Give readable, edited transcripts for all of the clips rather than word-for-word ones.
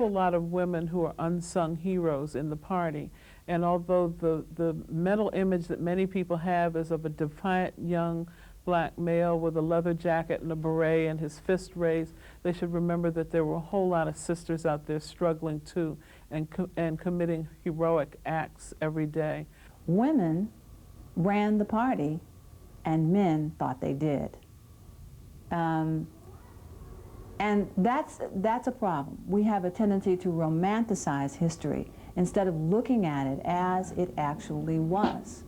awful lot of women who are unsung heroes in the party. And although the mental image that many people have is of a defiant young black male with a leather jacket and a beret and his fist raised, they should remember that there were a whole lot of sisters out there struggling too and committing heroic acts every day. Women ran the party and men thought they did. And that's a problem. We have a tendency to romanticize history instead of looking at it as it actually was.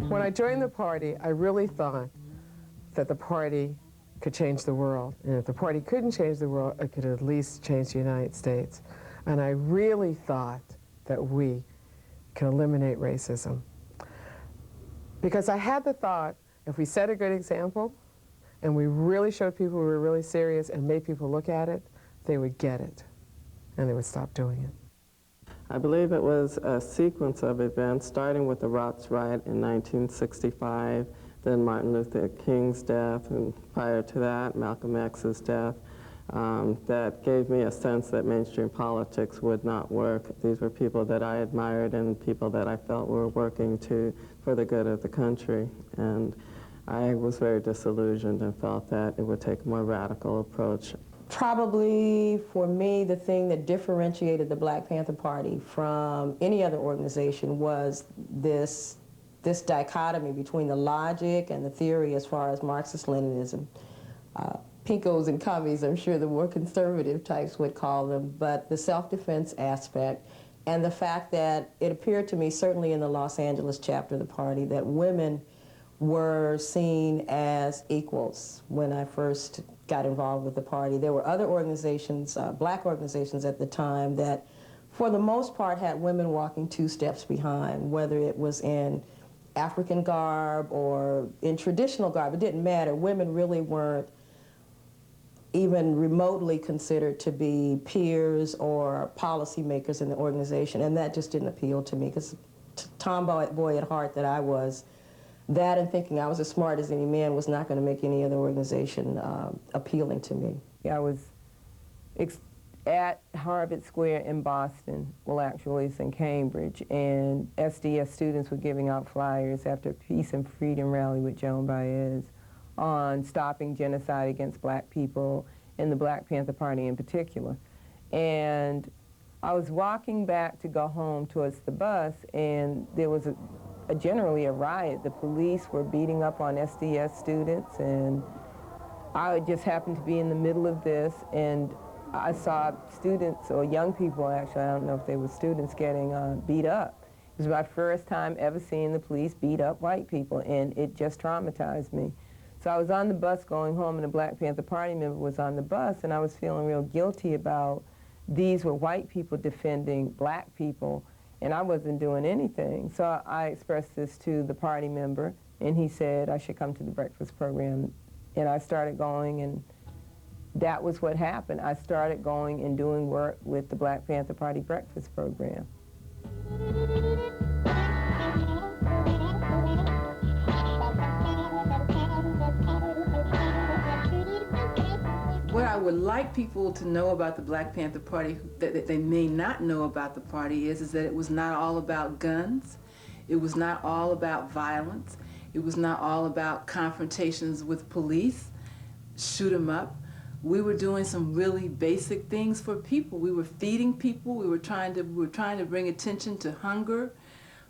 When I joined the party, I really thought that the party could change the world. And if the party couldn't change the world, it could at least change the United States. And I really thought that we can eliminate racism. Because I had the thought, if we set a good example, and we really showed people we were really serious and made people look at it, they would get it, and they would stop doing it. I believe it was a sequence of events, starting with the Rots Riot in 1965, then Martin Luther King's death, and prior to that, Malcolm X's death, that gave me a sense that mainstream politics would not work. These were people that I admired and people that I felt were working for the good of the country. And I was very disillusioned and felt that it would take a more radical approach. Probably, for me, the thing that differentiated the Black Panther Party from any other organization was this dichotomy between the logic and the theory as far as Marxist-Leninism. Pinkos and commies, I'm sure the more conservative types would call them, but the self-defense aspect and the fact that it appeared to me, certainly in the Los Angeles chapter of the party, that women were seen as equals when I first got involved with the party. There were other organizations, black organizations at the time, that for the most part had women walking 2 steps behind, whether it was in African garb or in traditional garb. It didn't matter. Women really weren't even remotely considered to be peers or policymakers in the organization, and that just didn't appeal to me, because tomboy at heart that I was, that and thinking I was as smart as any man was not going to make any other organization appealing to me. I was at Harvard Square in Boston, well actually it's in Cambridge, and SDS students were giving out flyers after a Peace and Freedom rally with Joan Baez on stopping genocide against black people and the Black Panther Party in particular. And I was walking back to go home towards the bus, and there was generally a riot. The police were beating up on SDS students, and I just happened to be in the middle of this, and I saw students, or young people actually, I don't know if they were students, getting beat up. It was my first time ever seeing the police beat up white people, and it just traumatized me. So I was on the bus going home, and a Black Panther Party member was on the bus, and I was feeling real guilty about these were white people defending black people, and I wasn't doing anything. So I expressed this to the party member, and he said I should come to the breakfast program. And I started going, and that was what happened. I started going and doing work with the Black Panther Party breakfast program. What I would like people to know about the Black Panther Party that they may not know about the party is that it was not all about guns. It was not all about violence. It was not all about confrontations with police, shoot 'em up. We were doing some really basic things for people. We were feeding people. We were trying to bring attention to hunger,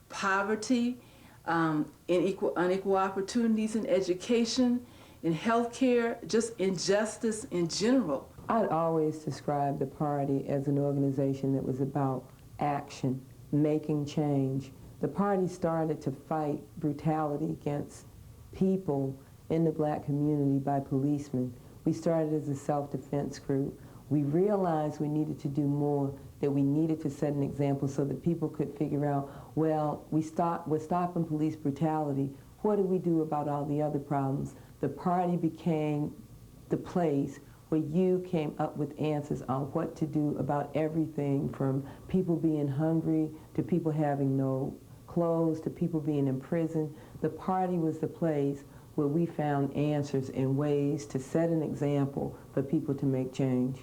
poverty, unequal opportunities in education, in healthcare, just injustice in general. I'd always described the party as an organization that was about action, making change. The party started to fight brutality against people in the black community by policemen. We started as a self-defense group. We realized we needed to do more, that we needed to set an example so that people could figure out, well, we're stopping police brutality. What do we do about all the other problems? The party became the place where you came up with answers on what to do about everything, from people being hungry to people having no closed to people being in prison, the party was the place where we found answers and ways to set an example for people to make change.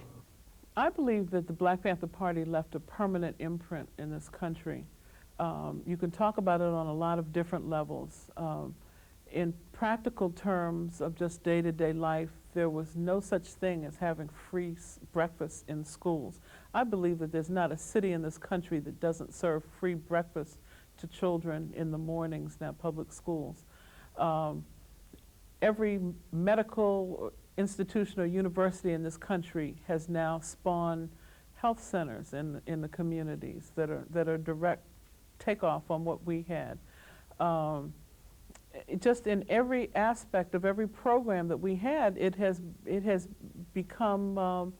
I believe that the Black Panther Party left a permanent imprint in this country. You can talk about it on a lot of different levels. In practical terms of just day-to-day life, there was no such thing as having free breakfast in schools. I believe that there's not a city in this country that doesn't serve free breakfast to children in the mornings now, public schools. Every medical institution or university in this country has now spawned health centers in the communities that are direct takeoff on what we had. Just in every aspect of every program that we had, it has become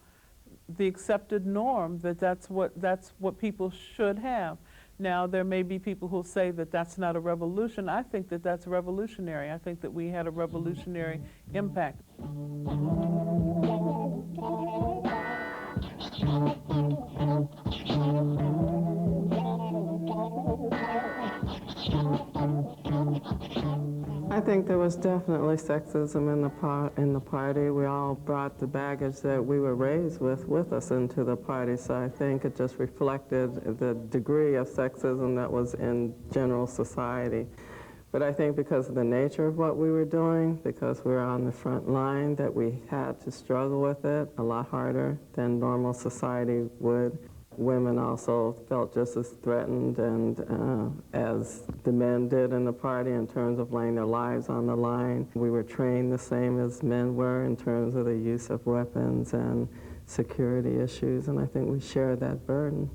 the accepted norm that that's what people should have. Now, there may be people who say that that's not a revolution. I think that that's revolutionary. I think that we had a revolutionary impact. I think there was definitely sexism in the party. We all brought the baggage that we were raised with us into the party, so I think it just reflected the degree of sexism that was in general society. But I think because of the nature of what we were doing, because we were on the front line, that we had to struggle with it a lot harder than normal society would. Women also felt just as threatened and as the men did in the party in terms of laying their lives on the line. We were trained the same as men were in terms of the use of weapons and security issues, and I think we shared that burden.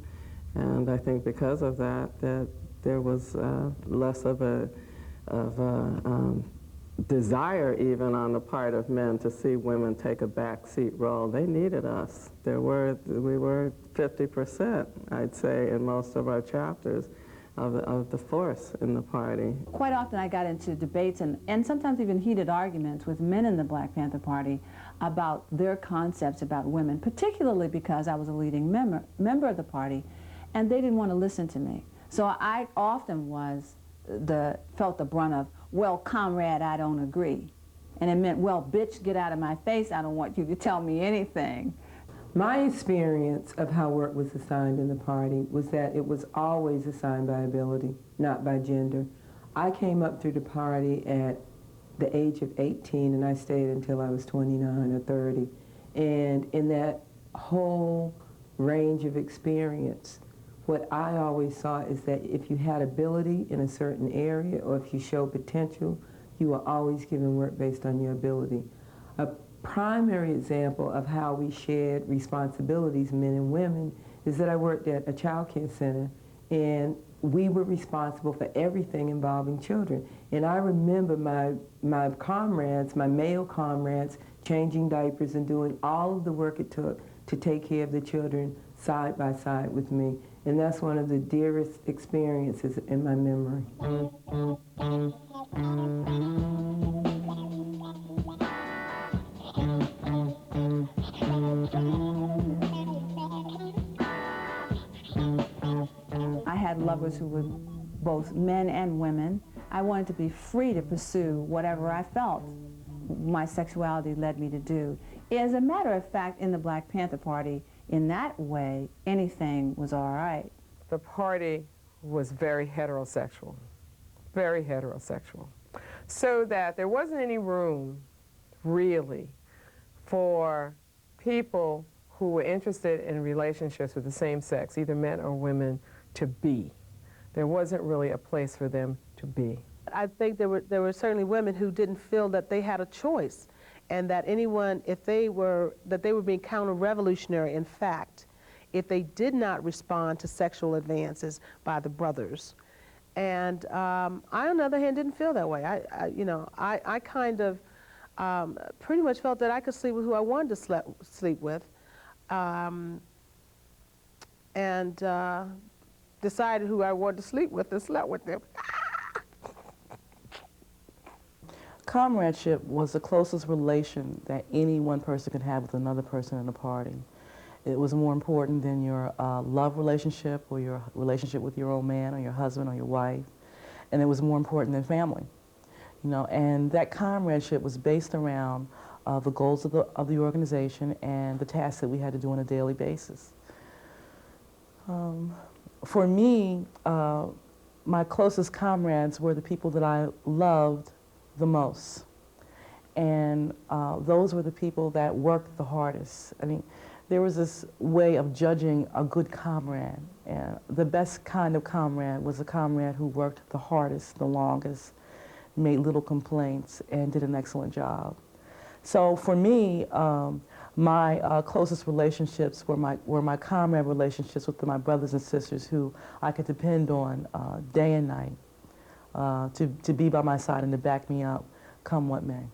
And I think because of that, that there was less of a desire even on the part of men to see women take a backseat role. They needed us. We were 50%, I'd say, in most of our chapters of the force in the party. Quite often I got into debates and sometimes even heated arguments with men in the Black Panther Party about their concepts about women, particularly because I was a leading member of the party, and they didn't want to listen to me. So I often felt the brunt of, well, comrade, I don't agree. And it meant, well, bitch, get out of my face. I don't want you to tell me anything. My experience of how work was assigned in the party was that it was always assigned by ability, not by gender. I came up through the party at the age of 18, and I stayed until I was 29 or 30. And in that whole range of experience, what I always saw is that if you had ability in a certain area or if you showed potential, you were always given work based on your ability. A primary example of how we shared responsibilities, men and women, is that I worked at a child care center, and we were responsible for everything involving children. And I remember my comrades, my male comrades, changing diapers and doing all of the work it took to take care of the children side by side with me. And that's one of the dearest experiences in my memory. I had lovers who were both men and women. I wanted to be free to pursue whatever I felt my sexuality led me to do. As a matter of fact, in the Black Panther Party, in that way, anything was all right. The party was very heterosexual, so that there wasn't any room, really, for people who were interested in relationships with the same sex, either men or women, to be. There wasn't really a place for them to be. I think there were certainly women who didn't feel that they had a choice, and that anyone, that they were being counter-revolutionary, in fact, if they did not respond to sexual advances by the brothers. And I, on the other hand, didn't feel that way. I kind of pretty much felt that I could sleep with who I wanted to sleep with, and decided who I wanted to sleep with and slept with them. Comradeship was the closest relation that any one person could have with another person in a party. It was more important than your love relationship or your relationship with your own man or your husband or your wife. and it was more important than family. You know, and that comradeship was based around the goals of the organization and the tasks that we had to do on a daily basis. For me, my closest comrades were the people that I loved the most. And those were the people that worked the hardest. I mean, there was this way of judging a good comrade. And the best kind of comrade was a comrade who worked the hardest, the longest, made little complaints, and did an excellent job. So for me, my closest relationships were my comrade relationships with my brothers and sisters who I could depend on day and night to be by my side and to back me up, come what may.